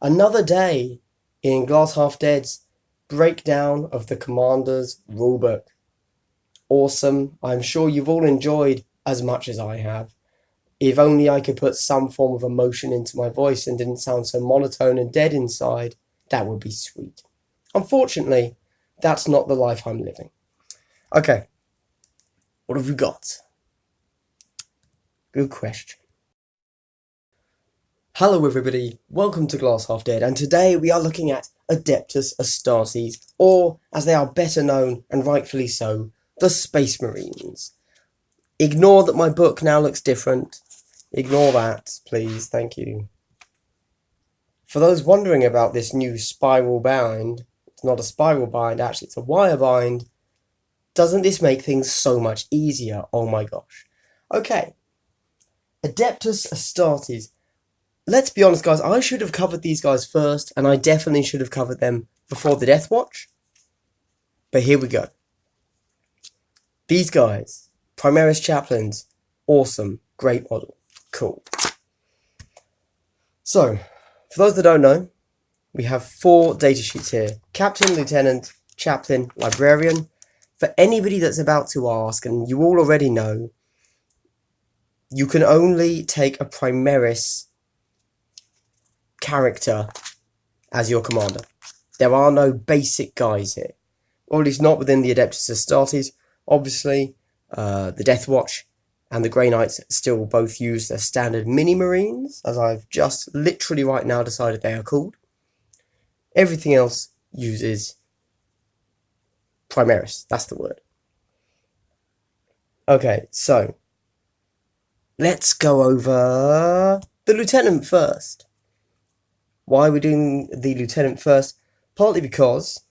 Another day in Glass Half Dead's breakdown of the Commander's rulebook. Awesome. I'm sure you've all enjoyed as much as I have. If only I could put some form of emotion into my voice and didn't sound so monotone and dead inside, that would be sweet. Unfortunately, that's not the life I'm living. Okay, what have we got? Good question. Hello everybody, welcome to Glass Half Dead, and today we are looking at Adeptus Astartes, or as they are better known, and rightfully so, the Space Marines. Ignore that my book now looks different. Ignore that, please, thank you. For those wondering about this new spiral bind, it's not a spiral bind, actually it's a wire bind. Doesn't this make things so much easier? Oh my gosh. Okay, Adeptus Astartes. Let's be honest, guys, I should have covered these guys first, and I definitely should have covered them before the Death Watch. But here we go. These guys, Primaries Chaplains, awesome, great model, cool. So, for those that don't know, we have 4 datasheets here. Captain, Lieutenant, Chaplain, Librarian. For anybody that's about to ask, and you all already know, you can only take a Primaris character as your commander. There are no basic guys here, or at least not within the Adeptus Astartes. Obviously, the Death Watch and the Grey Knights still both use their standard mini marines, as I've just literally right now decided they are called. Everything else uses Primaris, that's the word. Okay, so let's go over the Lieutenant first. Why we're doing the Lieutenant first? Partly because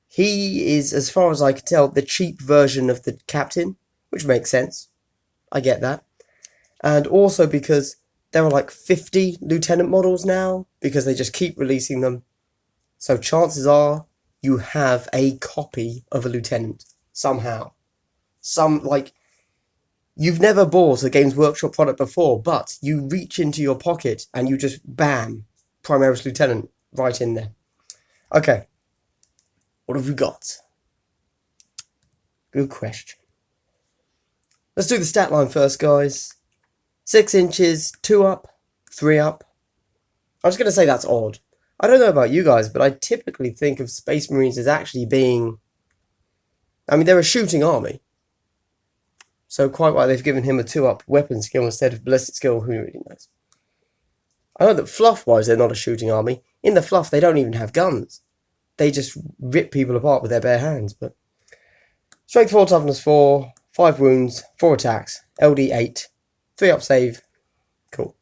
he is, as far as I can tell, the cheap version of the Captain, which makes sense. I get that. And also because there are like 50 Lieutenant models now, because they just keep releasing them. So chances are you have a copy of a Lieutenant somehow. You've never bought a Games Workshop product before, but you reach into your pocket and you just, bam, Primaris Lieutenant right in there. Okay, what have we got? Good question. Let's do the stat line first, guys. 6 inches, 2 up, 3 up. I was going to say that's odd. I don't know about you guys, but I typically think of Space Marines as actually being... I mean, they're a shooting army. So quite why they've given him a 2-up weapon skill instead of ballistic skill, who really knows? I know that fluff-wise they're not a shooting army. In the fluff they don't even have guns. They just rip people apart with their bare hands. But Strength 4, Toughness 4, 5 wounds, 4 attacks, LD 8, 3-up save. Cool.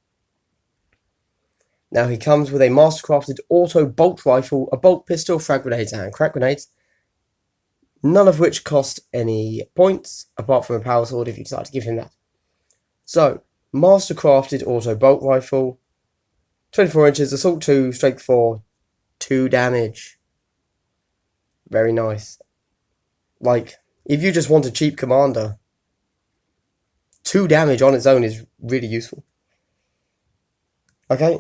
Now he comes with a mastercrafted auto bolt rifle, a bolt pistol, frag grenades and crack grenades. None of which cost any points, apart from a power sword if you decide to give him that. So, mastercrafted auto bolt rifle, 24 inches, assault 2, strength 4, 2 damage. Very nice. Like, if you just want a cheap commander, 2 damage on its own is really useful. Okay.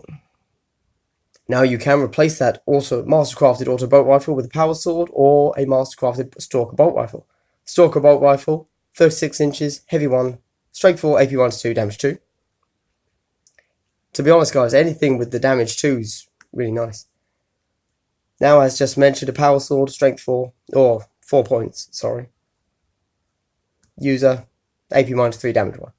Now you can replace that also mastercrafted auto bolt rifle with a power sword or a mastercrafted stalker bolt rifle. Stalker bolt rifle, 36 inches, heavy 1, strength 4, AP 1 to 2, damage 2. To be honest, guys, anything with the damage 2 is really nice. Now, as just mentioned, a power sword, strength 4, or 4 points, sorry. User, AP 1 to 3, damage 1.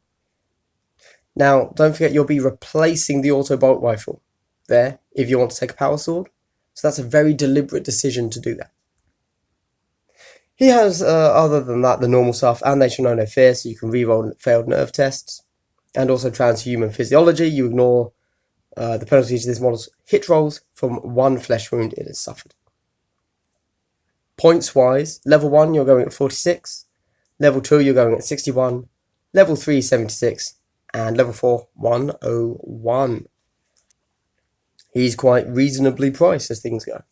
Now, don't forget you'll be replacing the auto bolt rifle there if you want to take a power sword. So that's a very deliberate decision to do that. He has, other than that, the normal stuff, and they shall know no fear, so you can reroll failed nerve tests. And also transhuman physiology, you ignore the penalties to this model's hit rolls from 1 flesh wound it has suffered. Points wise, level 1 you're going at 46, level 2 you're going at 61, level 3 76, and level 4 101. He's quite reasonably priced as things go.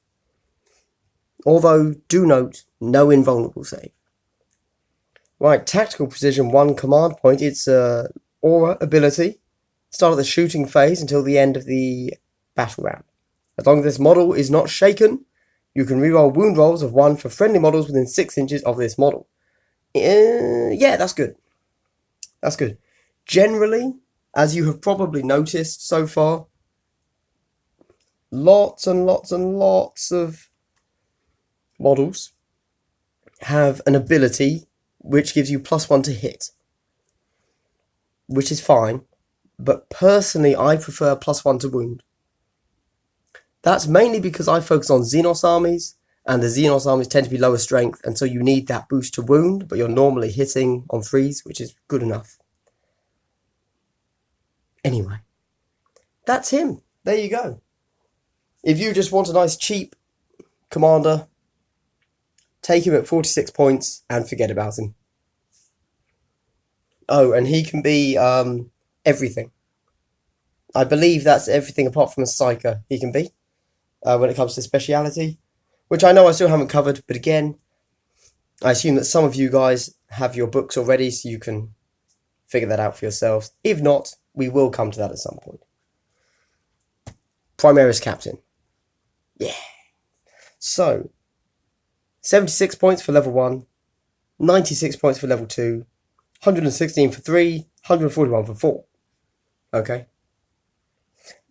Although, do note, no invulnerable save. Right, tactical precision 1 command point, it's aura ability. Start at the shooting phase until the end of the battle round. As long as this model is not shaken, you can reroll wound rolls of 1 for friendly models within 6 inches of this model. Yeah, that's good. That's good. Generally, as you have probably noticed so far, lots and lots and lots of models have an ability which gives you +1 to hit, which is fine, but personally I prefer +1 to wound. That's mainly because I focus on Xenos armies, and the Xenos armies tend to be lower strength, and so you need that boost to wound, but you're normally hitting on 3s, which is good enough. Anyway, that's him. There you go. If you just want a nice cheap commander, take him at 46 points and forget about him. Oh, and he can be everything. I believe that's everything apart from a psyker he can be when it comes to speciality, which I know I still haven't covered, but again, I assume that some of you guys have your books already, so you can figure that out for yourselves. If not, we will come to that at some point. Primaries Chaplain. Yeah. So, 76 points for level 1, 96 points for level 2, 116 for 3, 141 for 4. Okay.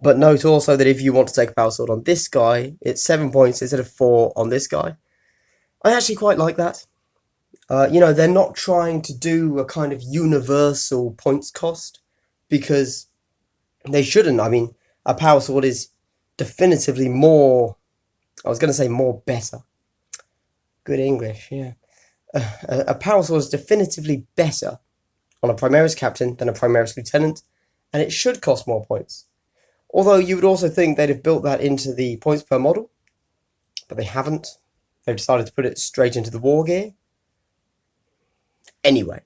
But note also that if you want to take a power sword on this guy, it's 7 points instead of 4 on this guy. I actually quite like that. They're not trying to do a kind of universal points cost, because they shouldn't. I mean, a power sword is definitively more, I was going to say more better. Good English, yeah. A power sword is definitively better on a Primaries Captain than a Primaries Lieutenant, and it should cost more points. Although you would also think they'd have built that into the points per model, but they haven't. They've decided to put it straight into the war gear. Anyway,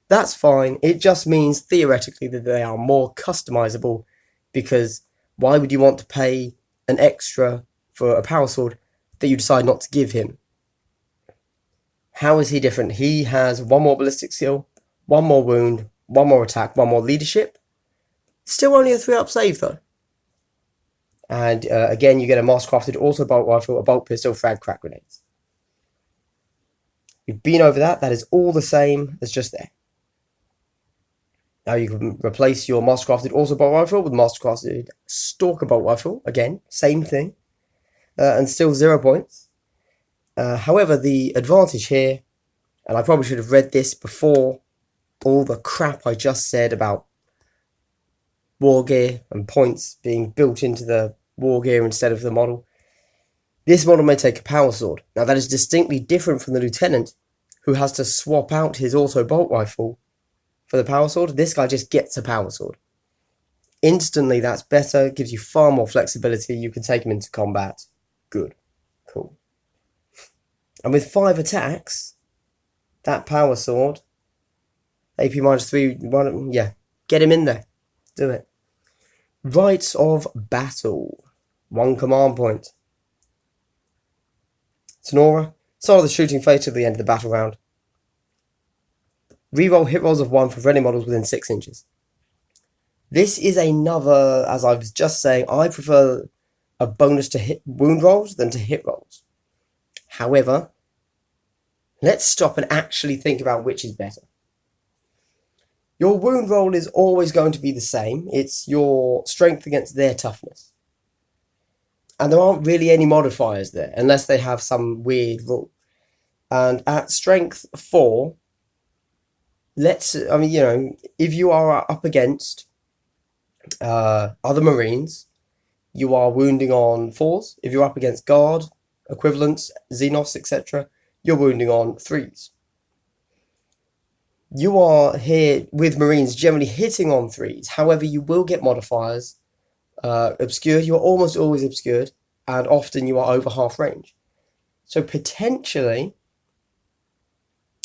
that's fine. It just means theoretically that they are more customizable, because why would you want to pay an extra for a power sword that you decide not to give him? How is he different? He has 1 more ballistic skill, 1 more wound, 1 more attack, 1 more leadership. Still only a 3-up save though. And again, you get a mass-crafted auto bolt rifle, a bolt pistol, frag, crack grenades. We've been over that. That is all the same as just there. Now you can replace your master-crafted auto bolt rifle with master-crafted stalker bolt rifle. Again, same thing. And still 0 points. However, the advantage here, and I probably should have read this before all the crap I just said about war gear and points being built into the war gear instead of the model. This model may take a power sword. Now that is distinctly different from the lieutenant, who has to swap out his auto bolt rifle for the power sword. This guy just gets a power sword. Instantly, that's better, gives you far more flexibility. You can take him into combat. Good. Cool. And with 5 attacks, that power sword, AP -3, yeah, get him in there. Do it. Rites of Battle. 1 command point. Sonora. Start of the shooting phase to the end of the battle round. Reroll hit rolls of 1 for friendly models within 6 inches. This is another, as I was just saying, I prefer a bonus to hit wound rolls than to hit rolls. However, let's stop and actually think about which is better. Your wound roll is always going to be the same. It's your strength against their toughness. And there aren't really any modifiers there, unless they have some weird rule. And at strength 4, if you are up against other Marines, you are wounding on 4s. If you're up against Guard, Equivalents, Xenos, etc., you're wounding on 3s. You are here with Marines generally hitting on 3s. However, you will get modifiers. Obscured, you are almost always obscured, and often you are over half range. So potentially,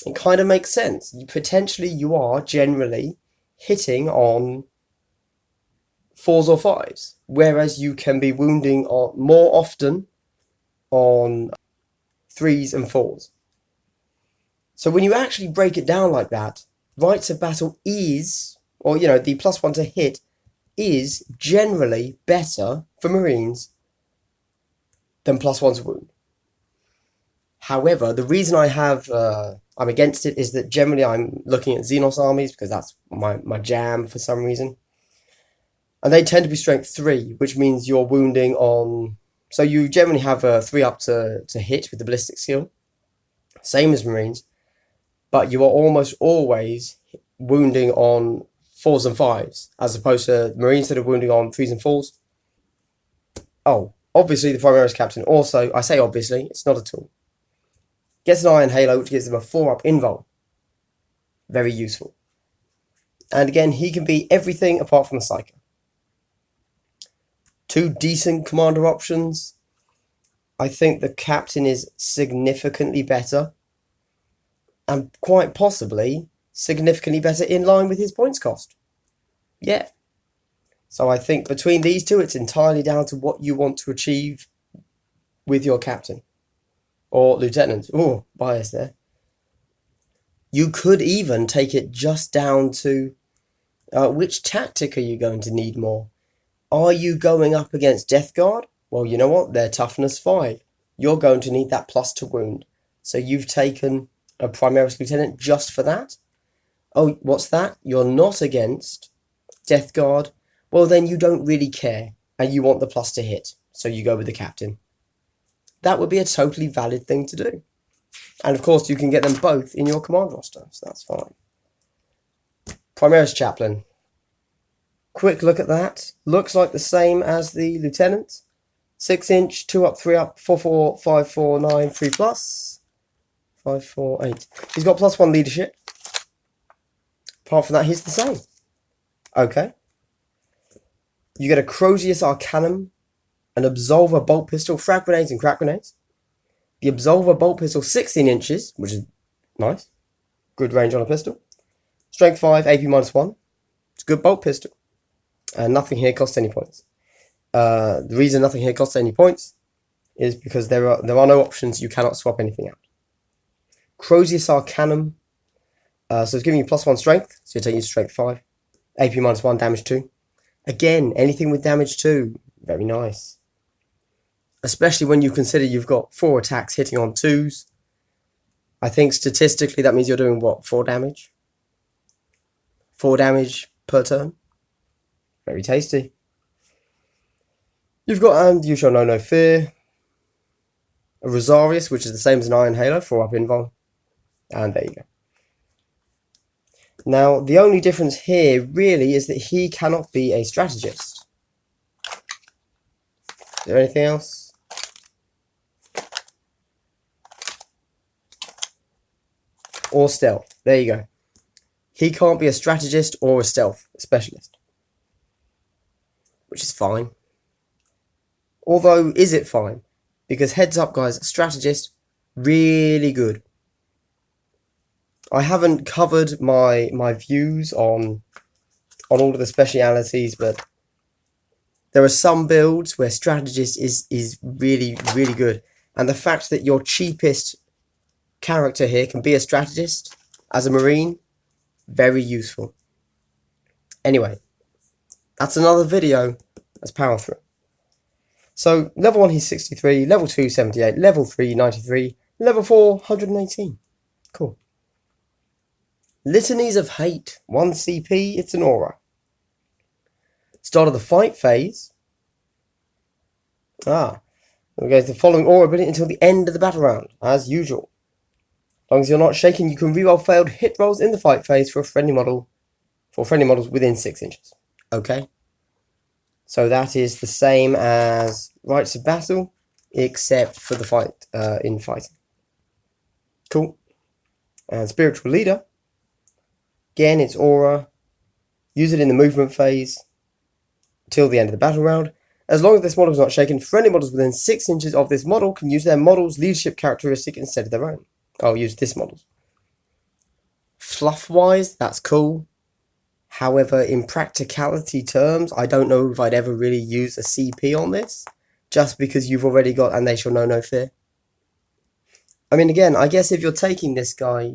it kind of makes sense. Potentially, you are generally hitting on 4s or 5s, whereas you can be wounding on more often on 3s and 4s. So when you actually break it down like that, Rites of Battle is, or the +1 to hit, is generally better for Marines than +1 to wound. However, the reason I'm against it is that generally I'm looking at Xenos armies because that's my jam for some reason. And they tend to be strength 3, which means you're wounding on... So you generally have a 3 up to hit with the ballistic skill. Same as Marines. But you are almost always wounding on 4s and 5s, as opposed to Marines that are wounding on 3s and 4s. Oh, obviously the Primaries Captain also, I say obviously, it's not at all. Gets an Iron Halo, which gives them a 4-up invul. Very useful. And again, he can be everything apart from a Psycho. 2 decent commander options. I think the Captain is significantly better. And quite possibly significantly better in line with his points cost. Yeah. So I think between these two, it's entirely down to what you want to achieve with your Captain. Or Lieutenant. Oh, bias there. You could even take it just down to which tactic are you going to need more? Are you going up against Death Guard? Well, you know what? They're toughness 5. You're going to need that plus to wound. So you've taken a Primaris Lieutenant just for that? Oh, what's that? You're not against Death Guard? Well, then you don't really care, and you want the plus to hit, so you go with the Captain. That would be a totally valid thing to do. And of course, you can get them both in your command roster, so that's fine. Primaries Chaplain. Quick look at that. Looks like the same as the Lieutenant. 6 inch, 2 up, 3 up, 4/4, 5/4, 9, 3+. 5/4, 8. He's got +1 leadership. Apart from that, he's the same. Okay. You get a Crozius Arcanum, an Absolver bolt pistol, frag grenades and crack grenades. The Absolver bolt pistol, 16 inches, which is nice. Good range on a pistol. Strength 5, AP -1. It's a good bolt pistol. And nothing here costs any points. The reason nothing here costs any points is because there are no options. You cannot swap anything out. Crozius Arcanum. So it's giving you +1 strength. So you're taking strength 5. AP -1, damage 2. Again, anything with damage 2. Very nice. Especially when you consider you've got 4 attacks hitting on 2s. I think statistically that means you're doing what? 4 damage? 4 damage per turn. Very tasty. You've got And You Shall Know No Fear. A Rosarius, which is the same as an Iron Halo, 4-up invul. And there you go. Now, the only difference here really is that he cannot be a strategist. Is there anything else? Or stealth. There you go. He can't be a strategist or a stealth specialist. Which is fine. Although, is it fine? Because heads up, guys, strategist, really good. I haven't covered my views on all of the specialities, but there are some builds where strategist is really, really good. And the fact that your cheapest character here can be a strategist as a Marine, very useful. Anyway, that's another video. Let's power through. So, level 1, he's 63, level 2, 78, level 3, 93, level 4, 118. Cool. Litanies of Hate, 1 CP, it's an aura. Start of the fight phase. We'll go to the following aura ability until the end of the battle round, as usual. As long as you're not shaken, you can reroll failed hit rolls in the fight phase for friendly models within 6 inches. Okay. So that is the same as Rites of Battle, except for the fight in fighting. Cool. And Spiritual Leader. Again, it's aura. Use it in the movement phase till the end of the battle round. As long as this model is not shaken, friendly models within 6 inches of this model can use their model's leadership characteristic instead of their own. I'll use this model. Fluff-wise, that's cool. However, in practicality terms, I don't know if I'd ever really use a CP on this, just because you've already got And They Shall Know No Fear. I mean, again, I guess if you're taking this guy,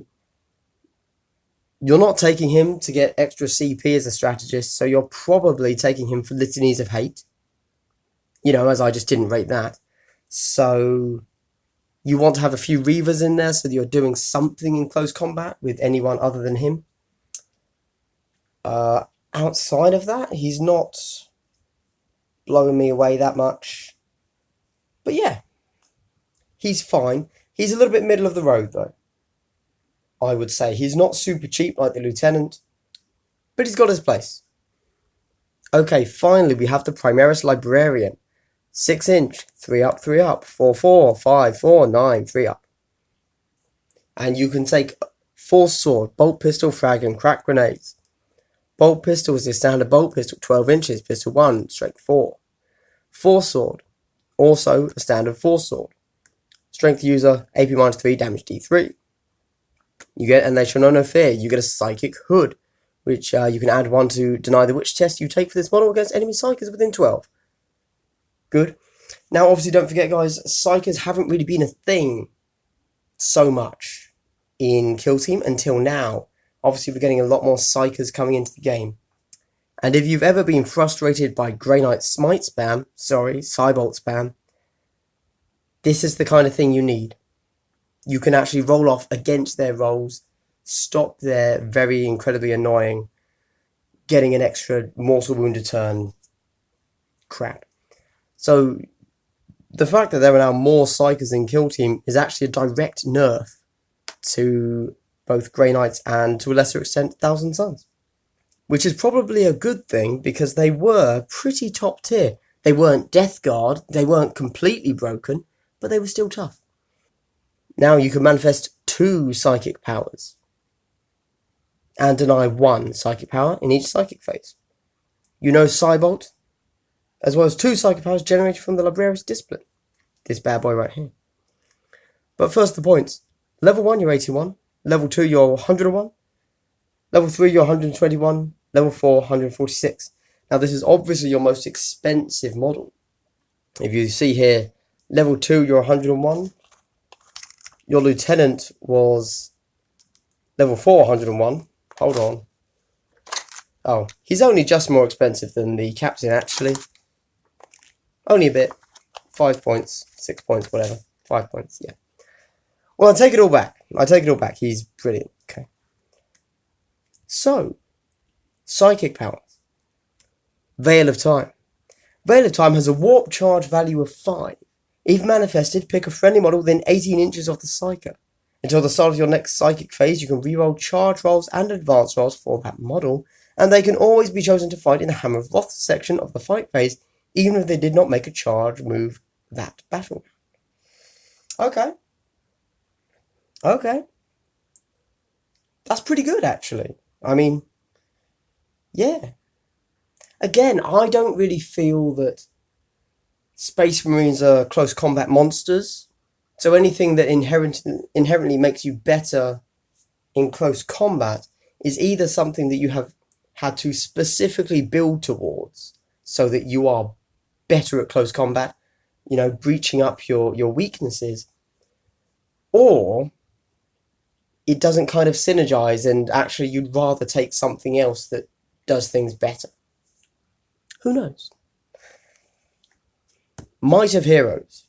You're not taking him to get extra CP as a strategist, so you're probably taking him for Litanies of Hate. You know, as I just didn't rate that. So you want to have a few Reavers in there so that you're doing something in close combat with anyone other than him. Outside of that, he's not blowing me away that much. But yeah, he's fine. He's a little bit middle of the road, though. I would say he's not super cheap like the Lieutenant, but he's got his place. Okay, finally we have the Primaries Librarian. 6 inch, 3 up, 3 up, 4, 4, 5, 4, 9, 3 up. And you can take Force Sword, Bolt Pistol, Frag, and Crack Grenades. Bolt Pistol is the standard Bolt Pistol, 12 inches, Pistol 1, Strength 4. Force Sword, also a standard Force Sword. Strength user, AP -3, damage D3. You get, and they shall know no fear, you get a Psychic Hood, which you can add 1 to deny the witch test you take for this model against enemy Psykers within 12. Good. Now, obviously, don't forget, guys, Psykers haven't really been a thing so much in Kill Team until now. Obviously, we're getting a lot more Psykers coming into the game. And if you've ever been frustrated by Grey Knight Smite spam, Cybolt spam, this is the kind of thing you need. You can actually roll off against their rolls, stop their very incredibly annoying getting an extra mortal wound to turn crap. So the fact that there are now more Psykers in Kill Team is actually a direct nerf to both Grey Knights and, to a lesser extent, Thousand Suns. Which is probably a good thing because they were pretty top tier. They weren't Death Guard, they weren't completely broken, but they were still tough. Now you can manifest 2 psychic powers and deny 1 psychic power in each psychic phase. You know Cybolt, as well as 2 psychic powers generated from the Librarian's Discipline. This bad boy right here. But first the points. Level 1 you're 81, level 2 you're 101, level 3 you're 121, level 4 146. Now this is obviously your most expensive model. If you see here, level 2 you're 101, your Lieutenant was level 4 101, hold on. Oh, he's only just more expensive than the Captain actually. Only a bit. 5 points, 6 points, whatever. 5 points, yeah. Well, I take it all back. He's brilliant. Okay. So, Psychic powers. Veil of Time. Veil of Time has a warp charge value of 5. If manifested, pick a friendly model within 18 inches of the Psyker. Until the start of your next Psychic phase, you can reroll charge rolls and advance rolls for that model, and they can always be chosen to fight in the Hammer of Wrath section of the fight phase, even if they did not make a charge move that battle. Okay. That's pretty good, actually. I mean, yeah. Again, I don't really feel that Space Marines are close combat monsters. So anything that inherently makes you better in close combat is either something that you have had to specifically build towards so that you are better at close combat, you know, breaching up your weaknesses, or it doesn't kind of synergize and actually you'd rather take something else that does things better. Who knows? Might of Heroes.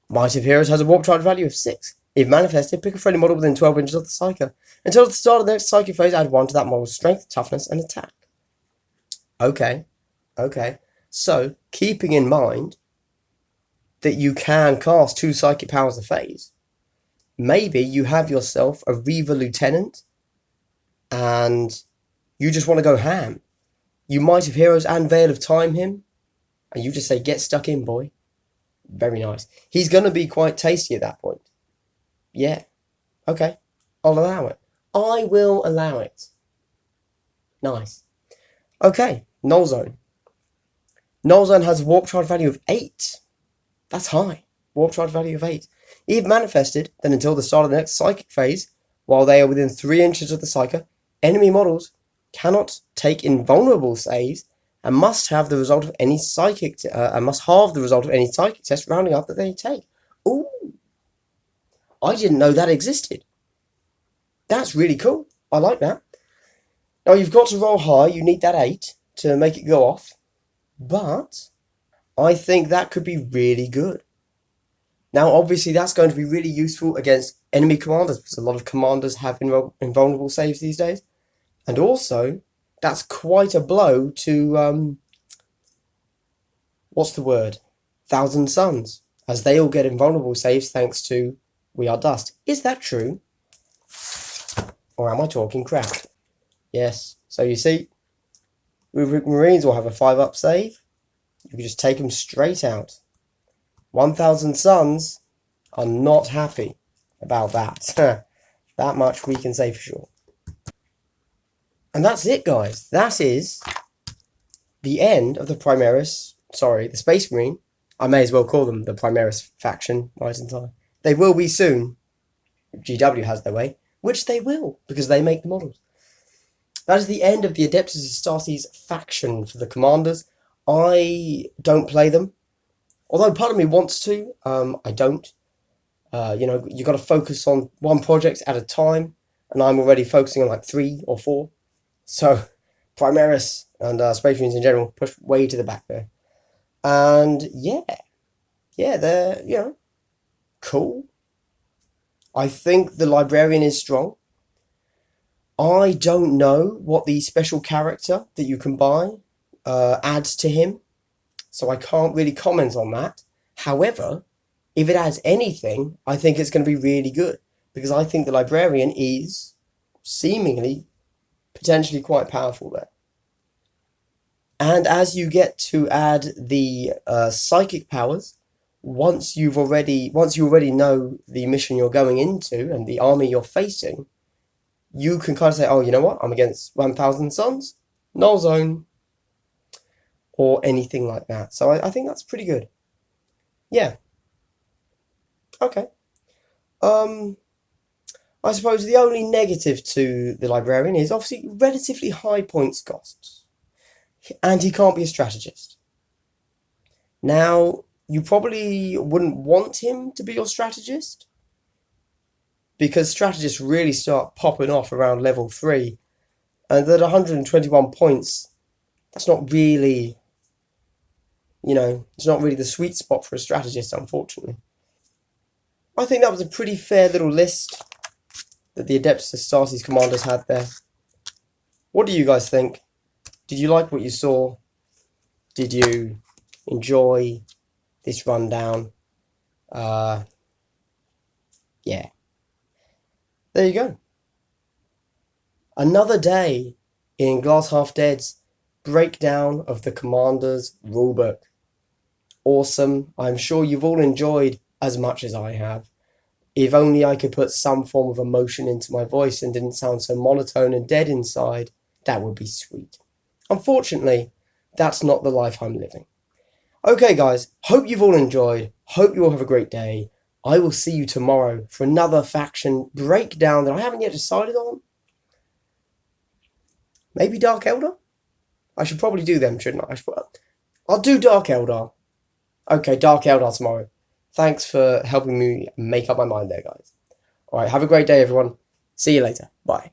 Might of Heroes has a warp charge value of 6. If manifested, pick a friendly model within 12 inches of the Psyker. Until the start of the next Psychic phase, add 1 to that model's strength, toughness, and attack. Okay. So, keeping in mind that you can cast 2 Psychic powers a phase, maybe you have yourself a Reaver Lieutenant and you just want to go ham. You Might of Heroes and Veil of Time him, and you just say, get stuck in, boy. Very nice. He's going to be quite tasty at that point. Yeah. Okay. I'll allow it. I will allow it. Nice. Okay. Null Zone. Null Zone has a warp charge value of 8. That's high. Warp charge value of 8. If manifested, then until the start of the next Psychic phase, while they are within 3 inches of the Psyker, enemy models cannot take invulnerable saves and must have the result of any psychic must halve the result of any psychic test rounding up that they take. Ooh, I didn't know that existed. That's really cool. I like that. Now, you've got to roll high. You need that 8 to make it go off. But I think that could be really good. Now, obviously, that's going to be really useful against enemy commanders, because a lot of commanders have invulnerable saves these days. And also, that's quite a blow to, what's the word? Thousand Suns, as they all get invulnerable saves thanks to We Are Dust. Is that true? Or am I talking crap? Yes. So you see, Rubric Marines will have a 5-up save. You can just take them straight out. 1000 Suns are not happy about that. That much we can say for sure. And that's it, guys. That is the end of the the Space Marine. I may as well call them the Primaris faction, right in time. They will be soon. GW has their way, which they will, because they make the models. That is the end of the Adeptus Astartes faction for the commanders. I don't play them. Although part of me wants to, I don't. You've got to focus on one project at a time, and I'm already focusing on like 3 or 4. So, Primaris and Space Marines in general push way to the back there. And yeah, they're, cool. I think the Librarian is strong. I don't know what the special character that you can buy adds to him, so I can't really comment on that. However, if it adds anything, I think it's going to be really good, because I think the Librarian is seemingly potentially quite powerful there. And as you get to add the psychic powers, once you already know the mission you're going into and the army you're facing, you can kind of say, oh, you know what, I'm against 1000 Suns, null zone, or anything like that. So I think that's pretty good. Yeah. Okay. I suppose the only negative to the Librarian is obviously relatively high points costs. And he can't be a strategist. Now, you probably wouldn't want him to be your strategist, because strategists really start popping off around level 3. And at 121 points, that's not really, it's not really the sweet spot for a strategist, unfortunately. I think that was a pretty fair little list that the Adeptus Astartes commanders had there. What do you guys think? Did you like what you saw? Did you enjoy this rundown? Yeah. There you go. Another day in Glass Half Dead's breakdown of the Commander's rulebook. Awesome. I'm sure you've all enjoyed as much as I have. If only I could put some form of emotion into my voice and didn't sound so monotone and dead inside, that would be sweet. Unfortunately, that's not the life I'm living. Okay, guys, hope you've all enjoyed. Hope you all have a great day. I will see you tomorrow for another faction breakdown that I haven't yet decided on. Maybe Dark Eldar? I should probably do them, shouldn't I? I'll do Dark Eldar. Okay, Dark Eldar tomorrow. Thanks for helping me make up my mind there, guys. Alright, have a great day, everyone. See you later. Bye.